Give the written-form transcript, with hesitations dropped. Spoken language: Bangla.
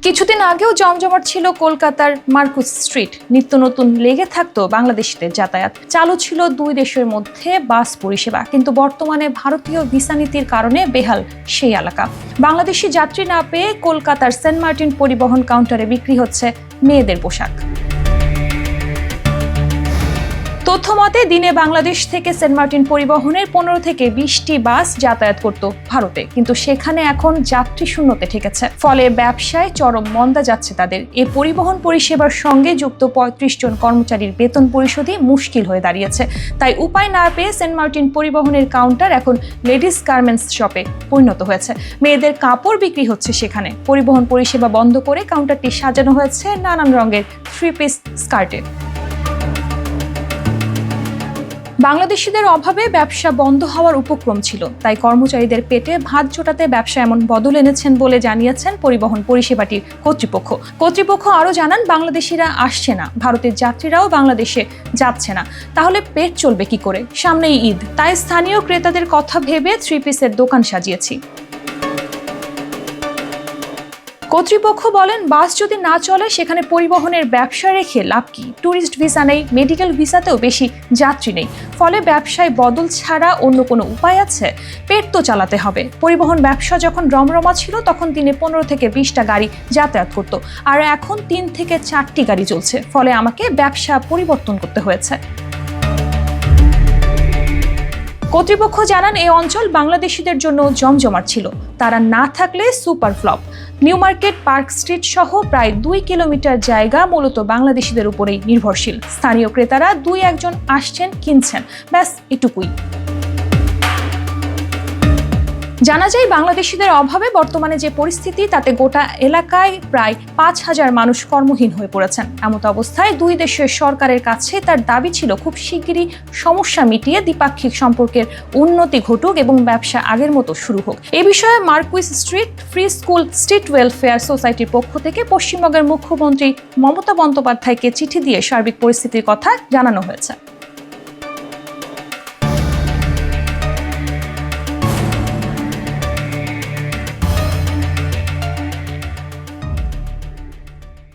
কিছুদিন আগেও জমজমাট ছিল কলকাতার মার্কুস স্ট্রিট। নিত্য নতুন লেগে থাকতো বাংলাদেশিদের যাতায়াত। চালু ছিল দুই দেশের মধ্যে বাস পরিষেবা, কিন্তু বর্তমানে ভারতীয় ভিসা নীতির কারণে বেহাল সেই এলাকা। বাংলাদেশি যাত্রী না পেয়ে কলকাতার সেন্ট মার্টিন পরিবহন কাউন্টারে বিক্রি হচ্ছে মেয়েদের পোশাক। তথ্যমতে দিনে বাংলাদেশ থেকে সেন্ট মার্টিন পরিবহনের 15 থেকে 20টি বাস যাতায়াত করত ভারতে, কিন্তু সেখানে এখন যাত্রী শূন্যতে ঠেকেছে। ফলে ব্যবসায় চরম মন্দা যাচ্ছে তাদের। এই পরিবহন পরিষেবার সঙ্গে যুক্ত 35 জন কর্মচারীর বেতন পরিশোধই মুশকিল হয়ে দাঁড়িয়েছে। তাই উপায় না পেয়ে সেন্ট মার্টিন পরিবহনের কাউন্টার এখন লেডিস গার্মেন্টস শপে পরিণত হয়েছে। মেয়েদের কাপড় বিক্রি হচ্ছে সেখানে। পরিবহন পরিষেবা বন্ধ করে কাউন্টারটি সাজানো হয়েছে নানান রঙের 3-পিস স্কার্টে। বাংলাদেশিদের অভাবে ব্যবসা বন্ধ হওয়ার উপক্রম ছিল, তাই কর্মচারীদের পেটে ভাত জোটাতে ব্যবসা এমন বদল এনেছেন বলে জানিয়েছেন পরিবহন পরিষেবাটির কর্তৃপক্ষ আরও জানান, বাংলাদেশিরা আসছে না, ভারতের যাত্রীরাও বাংলাদেশে যাচ্ছে না, তাহলে পেট চলবে কি করে? সামনেই ঈদ, তাই স্থানীয় ক্রেতাদের কথা ভেবে 3-পিসের দোকান সাজিয়েছি। কর্তৃপক্ষ বলেন, বাস যদি না চলে সেখানে পরিবহনের ব্যবসা রেখে লাভ কি? ট্যুরিস্ট ভিসা নেই, মেডিকেল ভিসাতেও বেশি যাত্রী নেই, ফলে ব্যবসায় বদল ছাড়া অন্য কোনো উপায় আছে? পেট তো চালাতে হবে। পরিবহন ব্যবসা যখন রমরমা ছিল তখন দিনে 15 থেকে 20টা গাড়ি যাতায়াত করত, আর এখন 3 থেকে 4টি গাড়ি চলছে। ফলে আমাকে ব্যবসা পরিবর্তন করতে হয়েছে। কর্তৃপক্ষ জানান, এই অঞ্চল বাংলাদেশিদের জন্য জমজমাট ছিল, তারা না থাকলে super flop. New market, park street সহ প্রায় 2 কিলোমিটার জায়গা মূলত বাংলাদেশিদের উপরেই নির্ভরশীল। স্থানীয় ক্রেতারা 2-1 জন আসছেন, কিনছেন, ব্যাস এটুকুই। জানা যায়, বাংলাদেশিদের অভাবে বর্তমানে যে পরিস্থিতি, তাতে গোটা এলাকায় প্রায় 5,000 মানুষ কর্মহীন হয়ে পড়েছেন। এমত অবস্থায় দুই দেশের সরকারের কাছে তার দাবি ছিল খুব শিগগিরই সমস্যা মিটিয়ে দ্বিপাক্ষিক সম্পর্কের উন্নতি ঘটুক এবং ব্যবসা আগের মতো শুরু হোক। এ বিষয়ে Marquis street free school street welfare সোসাইটির পক্ষ থেকে পশ্চিমবঙ্গের মুখ্যমন্ত্রী মমতা বন্দ্যোপাধ্যায়কে চিঠি দিয়ে সার্বিক পরিস্থিতির কথা জানানো হয়েছে।